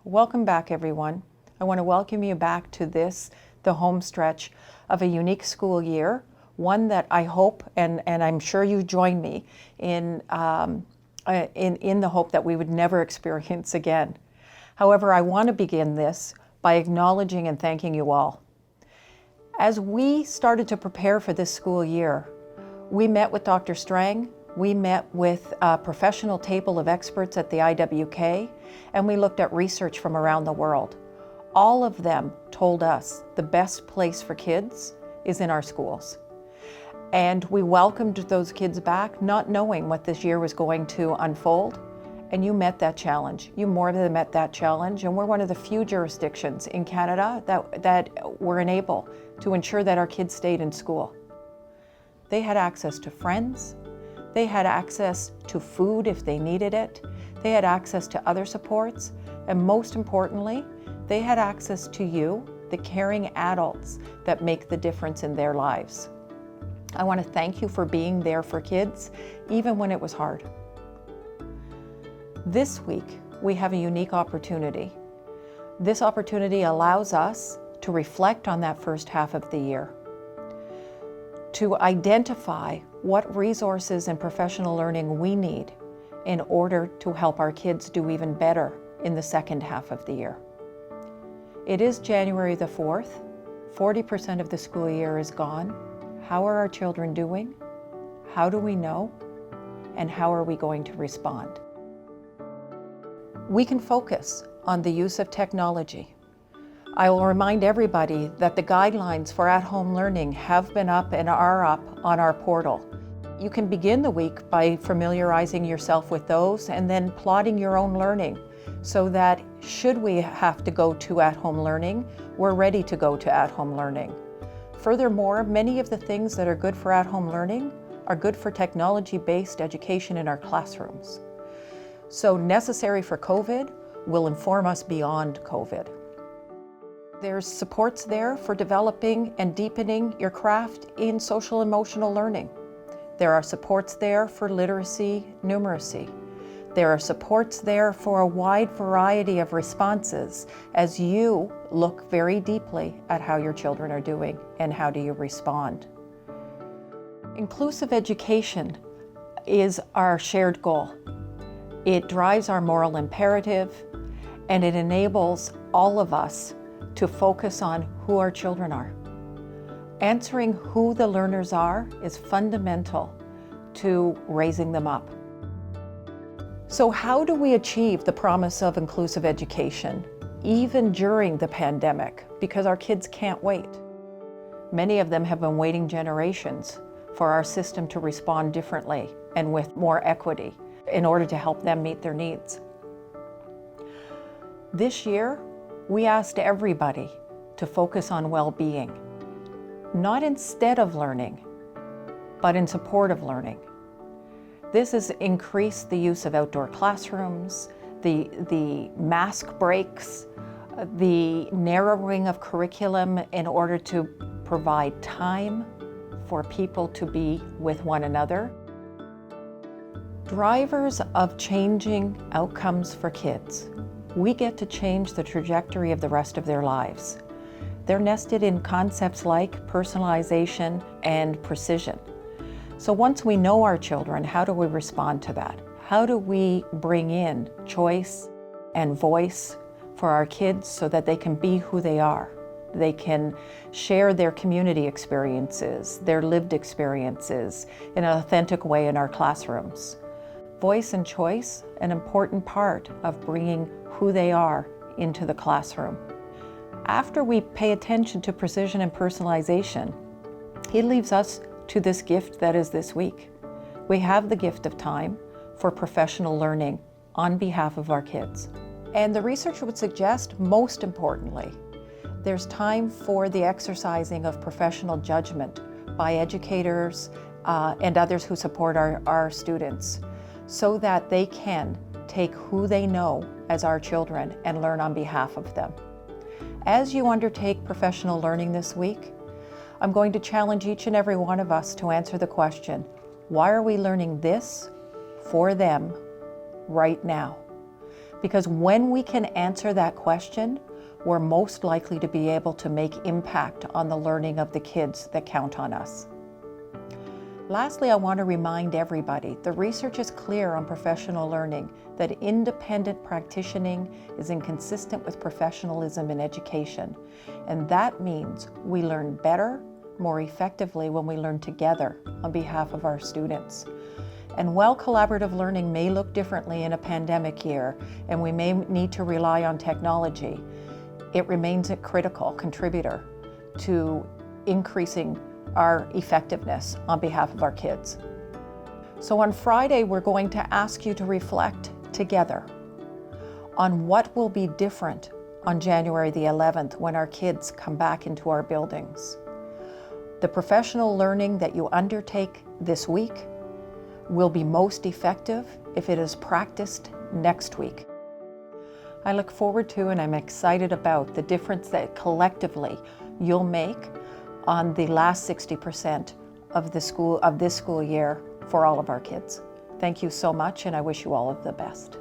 Welcome back, everyone. I want to welcome you back to the home stretch of a unique school year, one that I hope, and I'm sure you join me in the hope that we would never experience again. However, I want to begin this by acknowledging and thanking you all. As we started to prepare for this school year, we met with Dr. Strang, we met with a professional table of experts at the IWK, and we looked at research from around the world. All of them told us the best place for kids is in our schools. And we welcomed those kids back, not knowing what this year was going to unfold. And you met that challenge. You more than met that challenge. And we're one of the few jurisdictions in Canada that were able to ensure that our kids stayed in school. They had access to friends. They had access to food if they needed it. They had access to other supports. And most importantly, they had access to you, the caring adults that make the difference in their lives. I want to thank you for being there for kids, even when it was hard. This week, we have a unique opportunity. This opportunity allows us to reflect on that first half of the year, to identify what resources and professional learning we need in order to help our kids do even better in the second half of the year. It is January the 4th. 40% of the school year is gone. How are our children doing? How do we know? And how are we going to respond? We can focus on the use of technology. I will remind everybody that the guidelines for at-home learning have been up and are up on our portal. You can begin the week by familiarizing yourself with those and then plotting your own learning so that should we have to go to at-home learning, we're ready to go to at-home learning. Furthermore, many of the things that are good for at-home learning are good for technology-based education in our classrooms. So necessary for COVID will inform us beyond COVID. There's supports there for developing and deepening your craft in social emotional learning. There are supports there for literacy, numeracy. There are supports there for a wide variety of responses as you look very deeply at how your children are doing and how do you respond. Inclusive education is our shared goal. It drives our moral imperative and it enables all of us to focus on who our children are. Answering who the learners are is fundamental to raising them up. So how do we achieve the promise of inclusive education, even during the pandemic, because our kids can't wait? Many of them have been waiting generations for our system to respond differently and with more equity in order to help them meet their needs. This year, we asked everybody to focus on well-being, not instead of learning, but in support of learning. This has increased the use of outdoor classrooms, the mask breaks, the narrowing of curriculum in order to provide time for people to be with one another. Drivers of changing outcomes for kids. We get to change the trajectory of the rest of their lives. They're nested in concepts like personalization and precision. So once we know our children, how do we respond to that? How do we bring in choice and voice for our kids so that they can be who they are? They can share their community experiences, their lived experiences in an authentic way in our classrooms. Voice and choice, an important part of bringing who they are into the classroom. After we pay attention to precision and personalization, it leaves us to this gift that is this week. We have the gift of time for professional learning on behalf of our kids. And the research would suggest, most importantly, there's time for the exercising of professional judgment by educators and others who support our students so that they can take who they know as our children and learn on behalf of them. As you undertake professional learning this week, I'm going to challenge each and every one of us to answer the question, why are we learning this for them right now? Because when we can answer that question, we're most likely to be able to make impact on the learning of the kids that count on us. Lastly, I want to remind everybody, the research is clear on professional learning that independent practicing is inconsistent with professionalism in education. And that means we learn better, more effectively when we learn together on behalf of our students. And while collaborative learning may look differently in a pandemic year, and we may need to rely on technology, it remains a critical contributor to increasing our effectiveness on behalf of our kids. So on Friday, we're going to ask you to reflect together on what will be different on January the 11th when our kids come back into our buildings. The professional learning that you undertake this week will be most effective if it is practiced next week. I look forward to and I'm excited about the difference that collectively you'll make on the last 60% of this school year for all of our kids. Thank you so much, and I wish you all of the best.